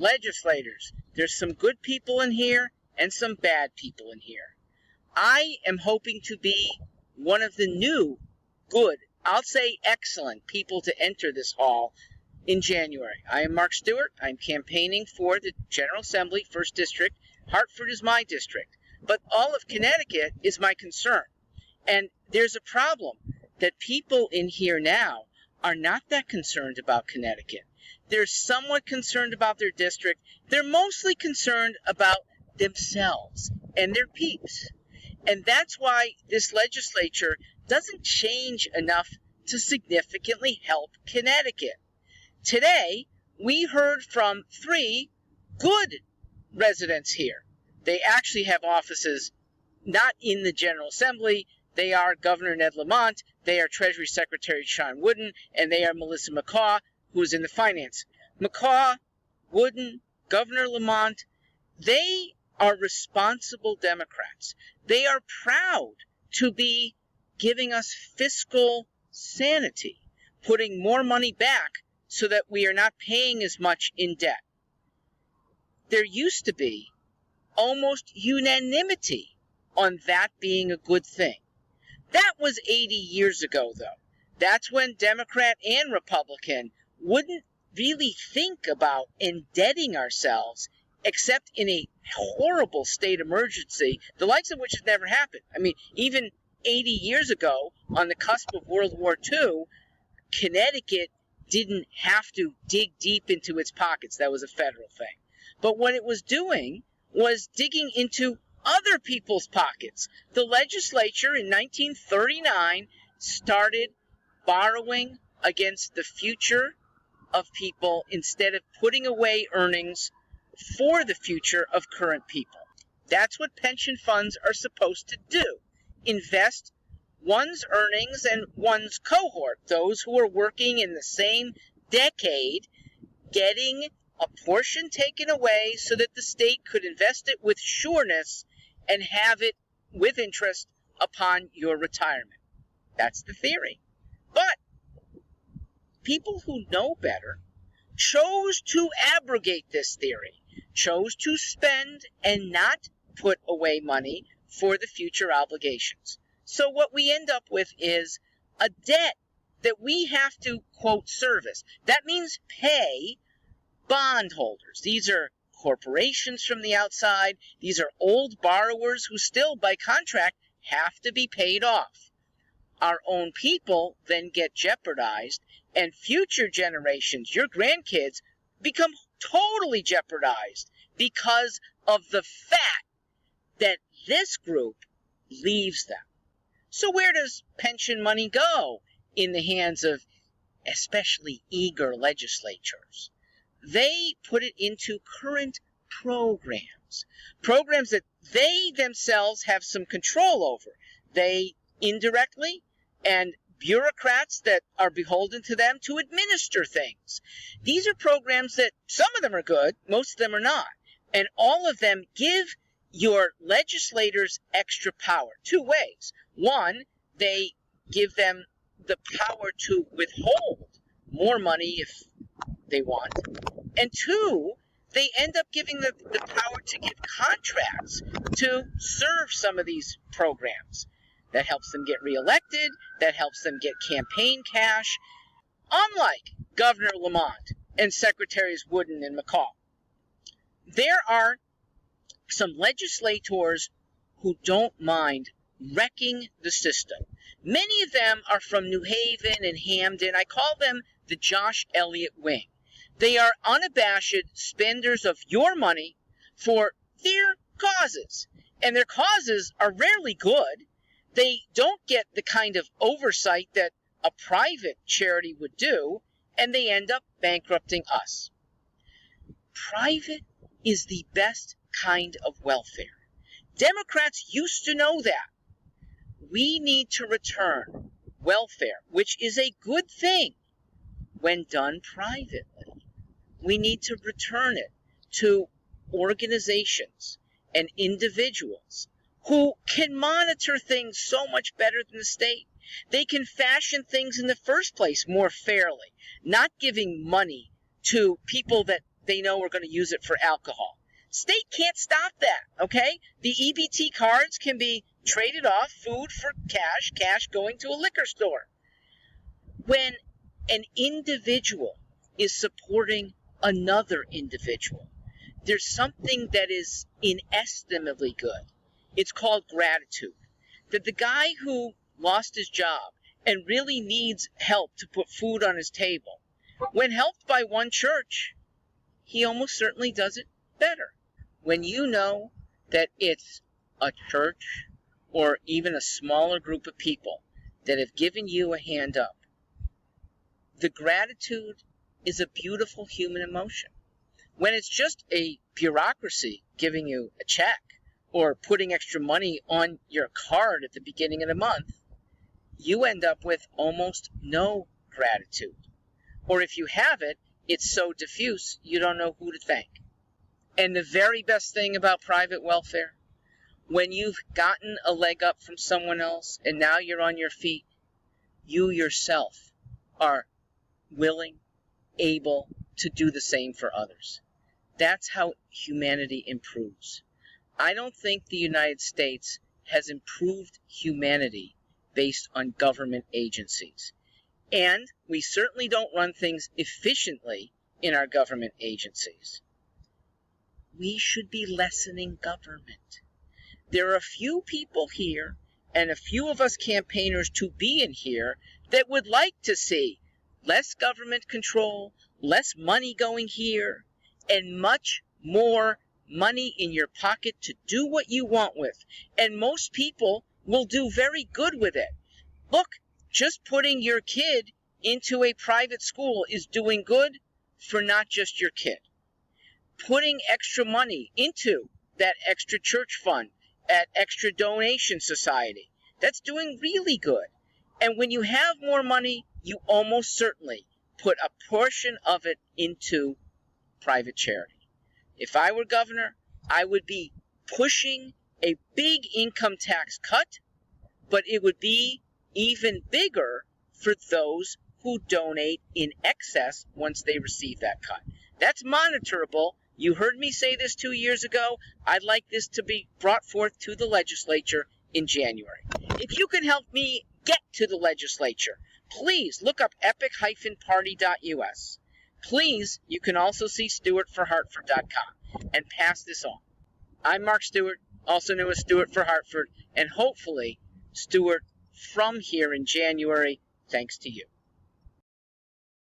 legislators, there's some good people in here and some bad people in here. I am hoping to be one of the new, good, I'll say excellent people to enter this hall in January. I am Mark Stewart. I'm campaigning for the General Assembly, 1st District. Hartford is my district. But all of Connecticut is my concern. And there's a problem that people in here now are not that concerned about Connecticut. They're somewhat concerned about their district. They're mostly concerned about themselves and their peeps. And that's why this legislature doesn't change enough to significantly help Connecticut. Today, we heard from 3 good residents here. They actually have offices not in the General Assembly. They are Governor Ned Lamont, they are Treasury Secretary Sean Wooden, and they are Melissa McCaw, who is in the finance. McCaw, Wooden, Governor Lamont, they are responsible Democrats. They are proud to be giving us fiscal sanity, putting more money back so that we are not paying as much in debt. There used to be almost unanimity on that being a good thing. That was 80 years ago, though. That's when Democrat and Republican wouldn't really think about indebting ourselves except in a horrible state emergency, the likes of which has never happened. I mean, even 80 years ago, on the cusp of World War II, Connecticut didn't have to dig deep into its pockets. That was a federal thing. But what it was doing was digging into other people's pockets. The legislature in 1939 started borrowing against the future of people instead of putting away earnings for the future of current people. That's what pension funds are supposed to do. Invest one's earnings and one's cohort, those who are working in the same decade, getting a portion taken away so that the state could invest it with sureness and have it with interest upon your retirement. That's the theory. But people who know better chose to abrogate this theory, chose to spend and not put away money for the future obligations. So what we end up with is a debt that we have to, quote, service. That means pay bondholders. These are corporations from the outside. These are old borrowers who still, by contract, have to be paid off. Our own people then get jeopardized, and future generations, your grandkids, become totally jeopardized because of the fact that this group leaves them. So where does pension money go in the hands of especially eager legislatures? They put it into current programs that they themselves have some control over. They indirectly, and bureaucrats that are beholden to them to administer things. These are programs that some of them are good, most of them are not. And all of them give your legislators extra power. 2 ways. One, they give them the power to withhold more money if they want. And 2, they end up giving the power to give contracts to serve some of these programs. That helps them get reelected. That helps them get campaign cash. Unlike Governor Lamont and Secretaries Wooden and McCaw, there are some legislators who don't mind wrecking the system. Many of them are from New Haven and Hamden. I call them the Josh Elliott wing. They are unabashed spenders of your money for their causes. And their causes are rarely good. They don't get the kind of oversight that a private charity would do, and they end up bankrupting us. Private is the best kind of welfare. Democrats used to know that. We need to return welfare, which is a good thing when done privately. We need to return it to organizations and individuals who can monitor things so much better than the state. They can fashion things in the first place more fairly, not giving money to people that they know we're going to use it for alcohol. State can't stop that, okay? The EBT cards can be traded off, food for cash, cash going to a liquor store. When an individual is supporting another individual, there's something that is inestimably good. It's called gratitude. That the guy who lost his job and really needs help to put food on his table, when helped by one church, he almost certainly does it better. When you know that it's a church or even a smaller group of people that have given you a hand up, the gratitude is a beautiful human emotion. When it's just a bureaucracy giving you a check or putting extra money on your card at the beginning of the month, you end up with almost no gratitude. Or if you have it, it's so diffuse you don't know who to thank. And the very best thing about private welfare, when you've gotten a leg up from someone else and now you're on your feet, you yourself are willing, able to do the same for others. That's how humanity improves. I don't think the United States has improved humanity based on government agencies. And we certainly don't run things efficiently in our government agencies. We should be lessening government. There are a few people here, and a few of us campaigners to be in here, that would like to see less government control, less money going here, and much more money in your pocket to do what you want with. And most people will do very good with it. Look, just putting your kid into a private school is doing good for not just your kid. Putting extra money into that extra church fund, at extra donation society, that's doing really good. And when you have more money, you almost certainly put a portion of it into private charity. If I were governor, I would be pushing a big income tax cut, but it would be even bigger for those who donate in excess once they receive that cut. That's monitorable. You heard me say this 2 years ago. I'd like this to be brought forth to the legislature in January. If you can help me get to the legislature, please look up epic-party.us. Please, you can also see stewartforhartford.com and pass this on. I'm Mark Stewart, also known as Stewart for Hartford, and hopefully Stewart from here in January, thanks to you.